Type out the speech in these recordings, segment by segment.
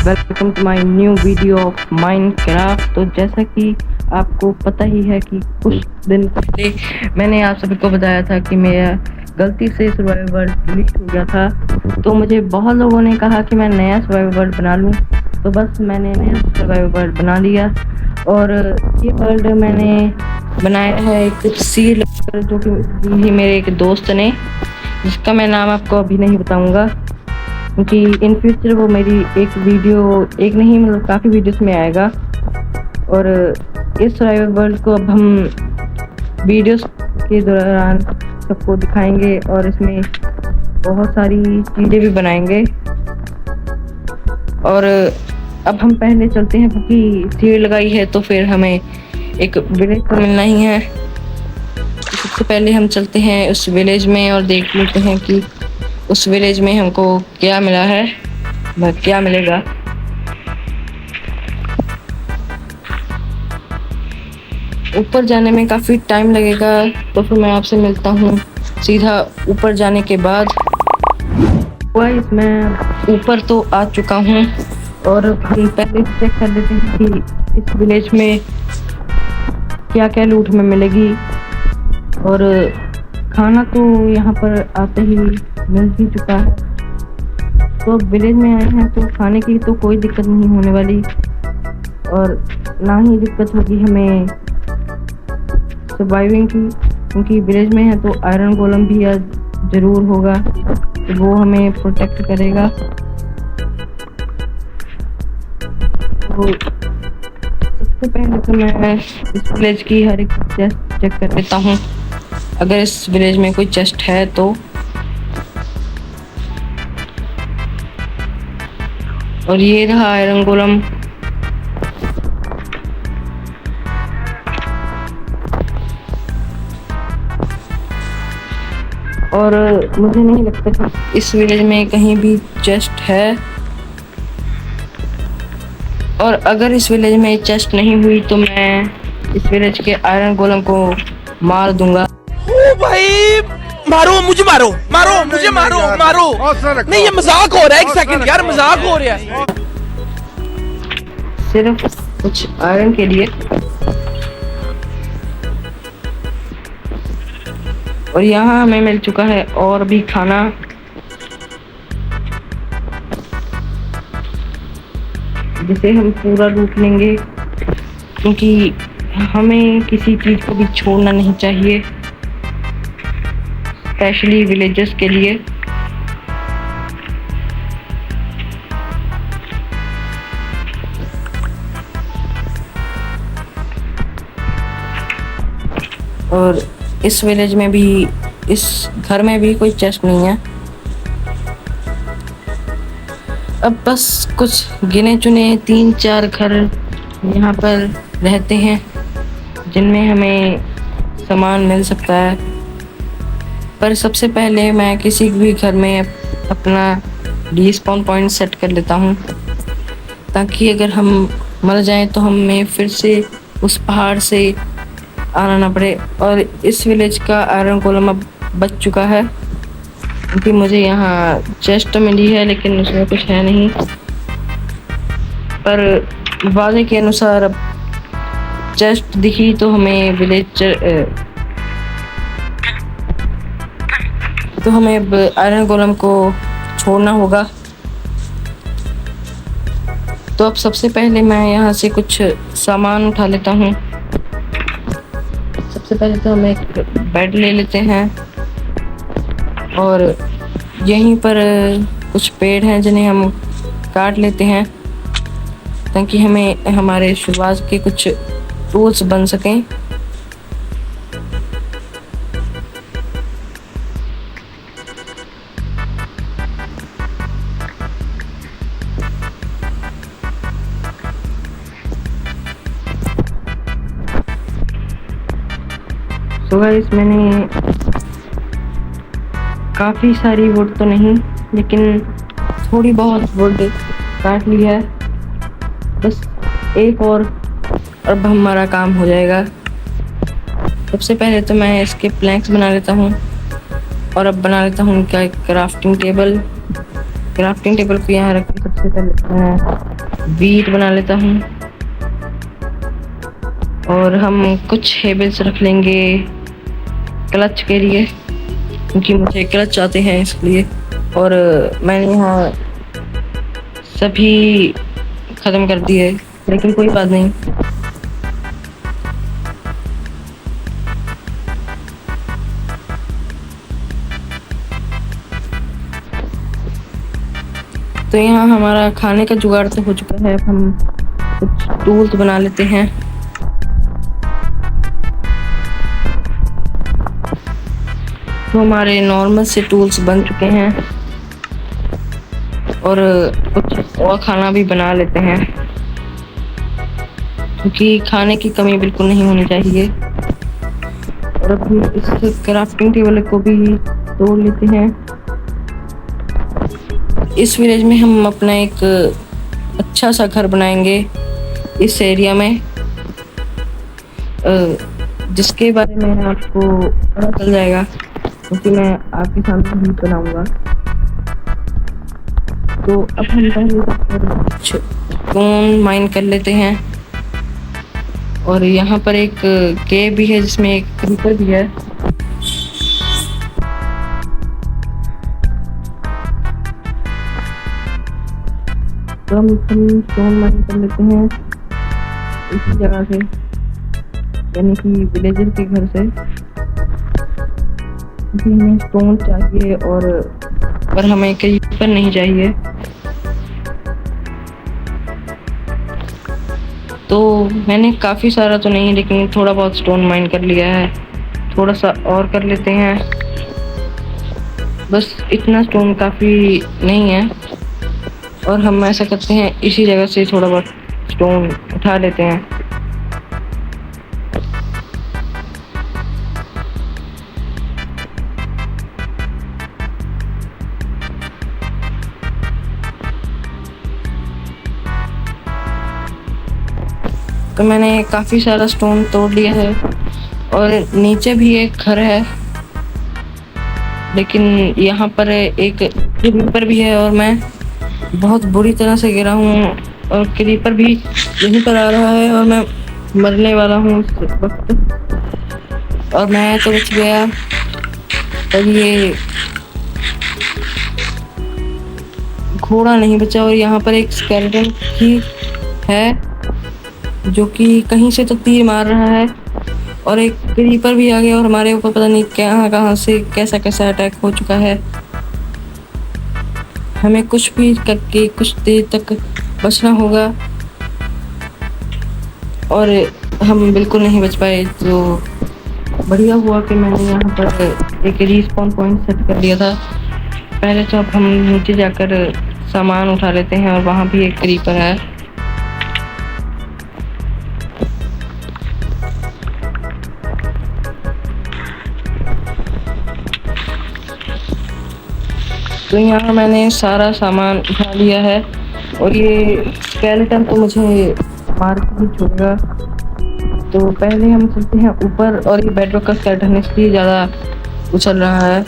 Welcome to my new video of Minecraft. तो जैसा कि आपको पता ही है कि कुछ दिन पहले मैंने आप सभी को बताया था कि मेरा गलती से सर्वाइवल वर्ल्ड डिलीट हो गया था। तो मुझे बहुत लोगों ने कहा कि मैं नया सर्वाइवल वर्ल्ड बना लूं, तो बस मैंने नया सर्वाइवल वर्ल्ड बना लिया। और ये वर्ल्ड मैंने बनाया है एक सी लवर, जो कि मेरे एक दोस्त ने, जिसका मैं नाम आपको अभी नहीं बताऊंगा क्योंकि इन फ्यूचर वो मेरी एक नहीं मतलब काफ़ी वीडियोस में आएगा। और इस सर्वाइवल वर्ल्ड को अब हम वीडियोस के दौरान सबको दिखाएंगे और इसमें बहुत सारी चीज़ें भी बनाएंगे। और अब हम पहले चलते हैं क्योंकि सीढ़ी लगाई है तो फिर हमें एक विलेज तो मिलना ही है। सबसे पहले हम चलते हैं उस विलेज में और देख लेते हैं कि उस विलेज में हमको क्या मिला है, क्या मिलेगा। ऊपर जाने में काफ़ी टाइम लगेगा, तो फिर मैं आपसे मिलता हूँ सीधा ऊपर जाने के बाद। गाइस, मैं ऊपर तो आ चुका हूँ और हम पहले चेक कर लेते हैं कि इस विलेज में क्या क्या लूट में मिलेगी। और खाना तो यहाँ पर आते ही मिल ही चुका है, तो विलेज में आए हैं तो खाने की तो कोई दिक्कत नहीं होने वाली और ना ही दिक्कत होगी हमें सर्वाइविंग की, क्योंकि विलेज में है तो आयरन गोलम भी ज़रूर होगा, तो वो हमें प्रोटेक्ट करेगा। तो सबसे पहले तो मैं इस विलेज की हर एक चेस्ट चेक कर लेता हूँ, अगर इस विलेज में कोई चेस्ट है तो। और ये रहा आयरन गोलम। और मुझे नहीं लगता कि इस विलेज में कहीं भी चेस्ट है, और अगर इस विलेज में चेस्ट नहीं हुई तो मैं इस विलेज के आयरन गोलम को मार दूंगा। ओ भाई, मारो मुझे, मारो मारो मुझे, मारो मारो। नहीं, ये मजाक हो रहा है। एक सेकंड यार, मजाक हो रहा है सिर्फ कुछ आयरन के लिए। और यहाँ हमें मिल चुका है और भी खाना। जिसे हम पूरा लूट लेंगे, क्योंकि हमें किसी चीज़ को भी छोड़ना नहीं चाहिए, स्पेशली विलेजर्स के लिए। और इस विलेज में भी, इस घर में भी कोई चेस्ट नहीं है। अब बस कुछ गिने चुने 3-4 घर यहाँ पर रहते हैं जिनमें हमें सामान मिल सकता है। पर सबसे पहले मैं किसी भी घर में अपना रिस्पॉन पॉइंट सेट कर लेता हूँ, ताकि अगर हम मर जाएं तो हमें फिर से उस पहाड़ से आना ना पड़े। और इस विलेज का आयरन गोलम अब बच चुका है, क्योंकि मुझे यहाँ चेस्ट मिली है लेकिन उसमें कुछ है नहीं। पर वादे के अनुसार अब चेस्ट दिखी तो हमें तो हमें अब आयरन गोलम को छोड़ना होगा। तो अब सबसे पहले मैं यहाँ से कुछ सामान उठा लेता हूँ। सबसे पहले तो हम एक बेड ले लेते हैं, और यहीं पर कुछ पेड़ हैं जिन्हें हम काट लेते हैं, ताकि हमें हमारे शुरुआत के कुछ टूल्स बन सकें। तो गाइस, मैंने काफ़ी सारी वुड तो नहीं लेकिन थोड़ी बहुत वुड काट ली है, बस एक और अब हमारा काम हो जाएगा। सबसे पहले तो मैं इसके प्लैंक्स बना लेता हूँ, और अब बना लेता हूँ उनका क्राफ्टिंग टेबल। क्राफ्टिंग टेबल को यहाँ रख के सबसे से पहले मैं बीट बना लेता हूँ और हम कुछ हेबल्स रख लेंगे क्लच के लिए, क्योंकि मुझे क्लच आते हैं इसलिए। और मैंने यहाँ सभी ख़त्म कर दिए, लेकिन कोई बात नहीं। तो यहाँ हमारा खाने का जुगाड़ तो हो चुका है। अब हम कुछ टूल्स बना लेते हैं। तो हमारे नॉर्मल से टूल्स बन चुके हैं और कुछ और खाना भी बना लेते हैं, क्योंकि खाने की कमी बिल्कुल नहीं होनी चाहिए। और अब हम इस क्राफ्टिंग टेबल को भी तोड़ लेते हैं। इस विलेज में हम अपना एक अच्छा सा घर बनाएंगे इस एरिया में, जिसके बारे में आपको पता चल जाएगा, क्योंकि मैं आपके सामने ही बनाऊंगा। तो अब हम पहले स्टोन माइन कर लेते हैं। और यहाँ पर एक केव भी है जिसमें एक क्रीपर भी है। तो हम स्टोन माइन कर लेते हैं इसी जगह से, यानी कि विलेजर के घर से। हमें स्टोन चाहिए और पर हमें क्रीपर नहीं चाहिए। तो मैंने काफ़ी सारा तो नहीं, लेकिन थोड़ा बहुत स्टोन माइन कर लिया है। थोड़ा सा और कर लेते हैं, बस इतना स्टोन काफ़ी नहीं है। और हम ऐसा करते हैं, इसी जगह से थोड़ा बहुत स्टोन उठा लेते हैं। तो मैंने काफ़ी सारा स्टोन तोड़ लिया है और नीचे भी एक घर है, लेकिन यहाँ पर एक क्रीपर भी है और मैं बहुत बुरी तरह से गिरा हूँ और क्रीपर भी यहीं पर आ रहा है और मैं मरने वाला हूँ उस वक्त। और मैं तो बच गया, और ये घोड़ा नहीं बचा। और यहाँ पर एक स्केलेटन भी है जो कि कहीं से तो तीर मार रहा है, और एक क्रीपर भी आ गया और हमारे ऊपर पता नहीं कहाँ से कैसा कैसा अटैक हो चुका है। हमें कुछ भी करके कुछ देर तक बचना होगा, और हम बिल्कुल नहीं बच पाए। तो बढ़िया हुआ कि मैंने यहाँ पर एक रिस्पॉन पॉइंट सेट कर लिया था। पहले तो अब हम नीचे जाकर सामान उठा लेते हैं, और वहाँ भी एक क्रीपर है। तो यहाँ मैंने सारा सामान उठा लिया है, और ये स्केलेटन तो मुझे मार के ही छोड़ेगा। तो पहले हम चलते हैं ऊपर, और ये बेडरॉक का स्केलेटन इसलिए ज़्यादा उछल रहा है।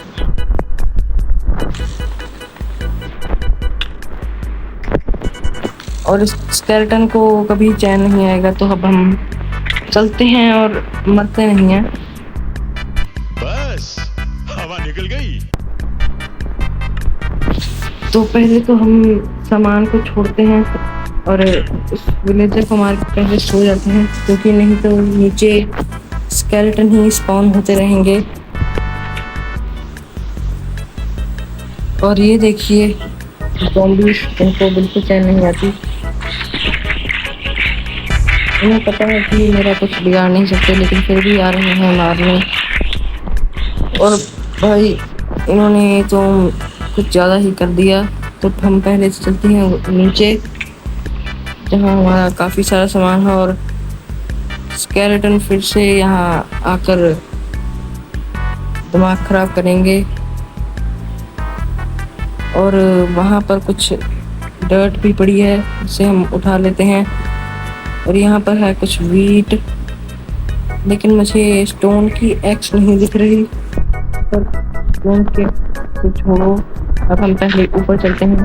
और इस स्केलेटन को कभी चैन नहीं आएगा, तो अब हम चलते हैं और मरते नहीं हैं। बस हवा निकल गई। तो पहले तो हम सामान को छोड़ते हैं और उस विलेजर को मार के पहले सो जाते हैं, क्योंकि नहीं तो नीचे स्केलेटन ही स्पॉन होते रहेंगे। और ये देखिए ज़ॉम्बीज़, इनको बिल्कुल चैन नहीं आती। इन्हें पता है कि मेरा कुछ बिगाड़ नहीं सकते, लेकिन फिर भी आ रहे हैं मारने। और भाई इन्होंने तो कुछ ज़्यादा ही कर दिया। तो हम पहले से चलते हैं नीचे, जहाँ हमारा काफ़ी सारा सामान है, और स्केलेटन फिर से यहाँ आकर दिमाग ख़राब करेंगे। और वहाँ पर कुछ डर्ट भी पड़ी है, जिसे हम उठा लेते हैं। और यहाँ पर है कुछ वीट, लेकिन मुझे स्टोन की एक्स नहीं दिख रही। पर स्टोन के कुछ छोड़ो, अब हम पहले ऊपर चलते हैं।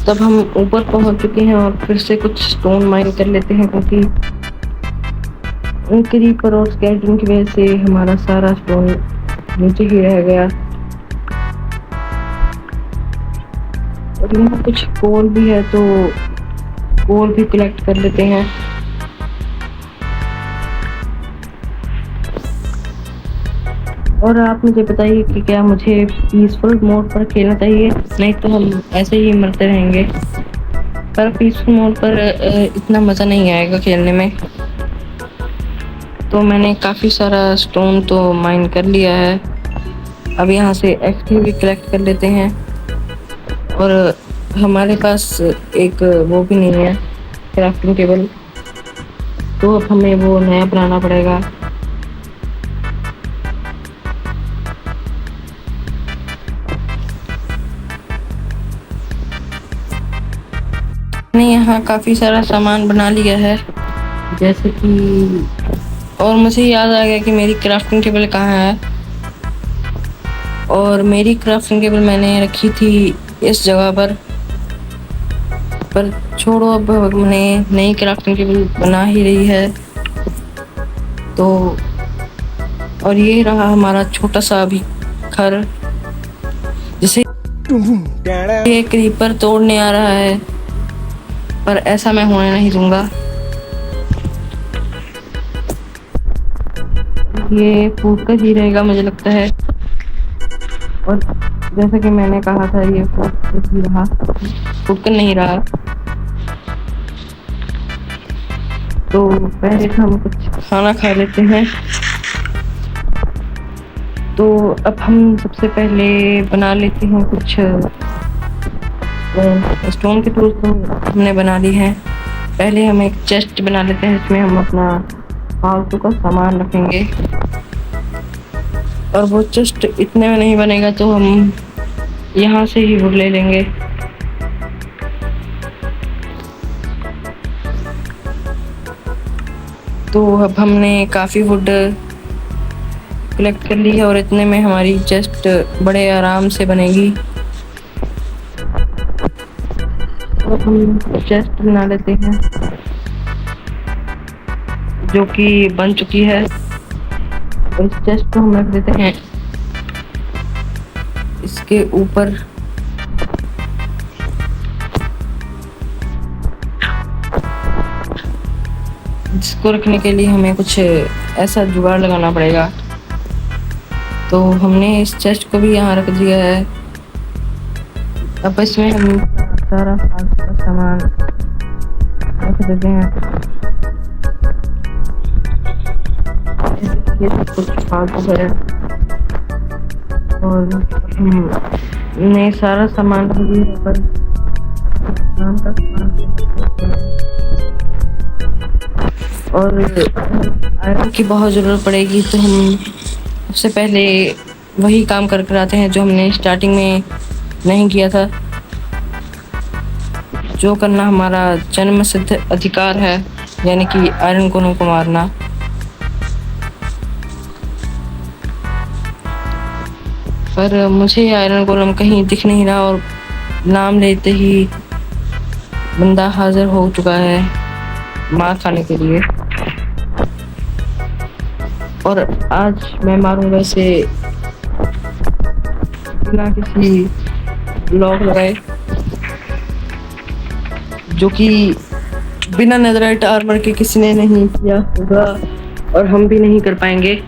तब हम ऊपर पहुंच चुके हैं और फिर से कुछ स्टोन माइन कर लेते हैं, क्योंकि क्रीपर और स्केलेटन की वजह से हमारा सारा स्टोन नीचे ही रह गया। और यहाँ कुछ कोल भी है, तो कोल भी कलेक्ट कर लेते हैं। और आप मुझे बताइए कि क्या मुझे पीसफुल मोड पर खेलना चाहिए, नहीं तो हम ऐसे ही मरते रहेंगे। पर पीसफुल मोड पर इतना मज़ा नहीं आएगा खेलने में। तो मैंने काफ़ी सारा स्टोन तो माइन कर लिया है। अब यहाँ से एक्सपी भी कलेक्ट कर लेते हैं। और हमारे पास एक वो भी नहीं है, क्राफ्टिंग टेबल, तो अब हमें वो नया बनाना पड़ेगा। मैंने यहाँ काफ़ी सारा सामान बना लिया है, जैसे कि, और मुझे याद आ गया कि मेरी क्राफ्टिंग टेबल कहाँ है। और मेरी क्राफ्टिंग टेबल मैंने रखी थी इस जगह पर छोड़ो, अब हमने नई क्राफ्टिंग टेबल बना ही रही है। तो और ये रहा हमारा छोटा सा अभी घर, जिसे ये क्रीपर तोड़ने आ रहा है, पर ऐसा मैं होने नहीं दूंगा। ये फूट कर ही रहेगा मुझे लगता है। और जैसा कि मैंने कहा था, ये फूट ही रहा, फूट कर नहीं रहा। तो पहले तो हम कुछ खाना खा लेते हैं। तो अब हम सबसे पहले बना लेते हैं कुछ स्टोन के टूल्स, तो हमने बना ली है। पहले हम एक चेस्ट बना लेते हैं, इसमें हम अपना फालतू का सामान रखेंगे। और वो चेस्ट इतने में नहीं बनेगा, तो हम यहाँ से ही वुड ले लेंगे। तो अब हमने काफ़ी वुड कलेक्ट कर ली है, और इतने में हमारी चेस्ट बड़े आराम से बनेगी। अब हम चेस्ट बना लेते हैं, जो कि बन चुकी है। और इस चेस्ट को हम रख देते हैं इसके ऊपर। जिसको रखने के लिए हमें कुछ ऐसा जुगाड़ लगाना पड़ेगा। तो हमने इस चेस्ट को भी यहाँ रख दिया है। अब इसमें हम सारा फालतू का सामान रख देते हैं। ये सब कुछ फालतू है, और हमने सारा सामान रख दिया, पर काम का सामान और आयरन की बहुत ज़रूरत पड़ेगी। तो हम सबसे पहले वही काम कर कर आते हैं जो हमने स्टार्टिंग में नहीं किया था, जो करना हमारा जन्म सिद्ध अधिकार है, यानी कि आयरन गोलेम को मारना। पर मुझे आयरन गोलेम कहीं दिख नहीं रहा, और नाम लेते ही बंदा हाजिर हो चुका है मार खाने के लिए। और आज मैं मारूंगा इसे बिना किसी लॉक लगाए, जो कि बिना नेदराइट आर्मर के किसी ने नहीं किया होगा, और हम भी नहीं कर पाएंगे।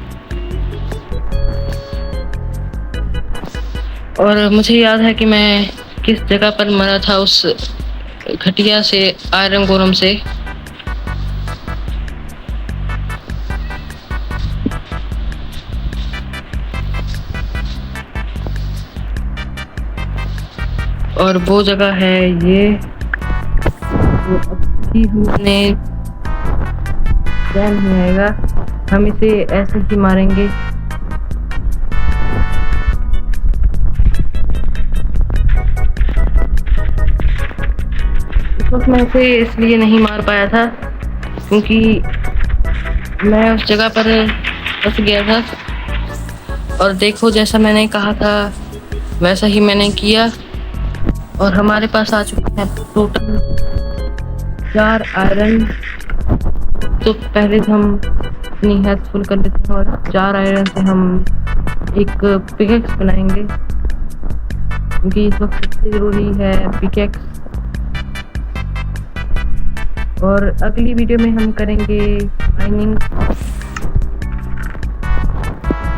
और मुझे याद है कि मैं किस जगह पर मरा था, उस घटिया से आयरन गोलेम से। और वो जगह है ये, वो अभी हमने ध्यान नहीं आएगा, हम इसे ऐसे ही मारेंगे। इस वक्त मैं इसे इसलिए नहीं मार पाया था क्योंकि मैं उस जगह पर फंस गया था। और देखो, जैसा मैंने कहा था वैसा ही मैंने किया। और हमारे पास आ चुके हैं टोटल 4 आयरन। तो पहले हम अपनी हेल्थ फुल कर लेते हैं और 4 आयरन से हम एक पिकेक्स बनाएंगे, क्योंकि इस वक्त सबसे ज़रूरी है पिकेक्स। और अगली वीडियो में हम करेंगे माइनिंग,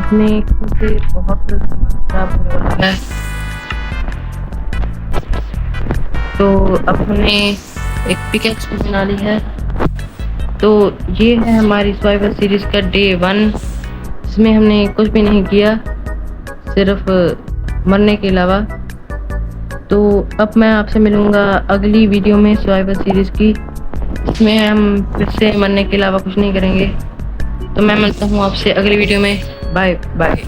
इसमें से बहुत खराब होने वाला है। तो अब हमने एक पिकेक्स भी बना ली है। तो ये है हमारी सर्वाइवल सीरीज का डे 1। इसमें हमने कुछ भी नहीं किया, सिर्फ मरने के अलावा। तो अब मैं आपसे मिलूँगा अगली वीडियो में सर्वाइवल सीरीज की, इसमें हम फिर से मरने के अलावा कुछ नहीं करेंगे। तो मैं मिलता हूँ आपसे अगली वीडियो में। Bye bye.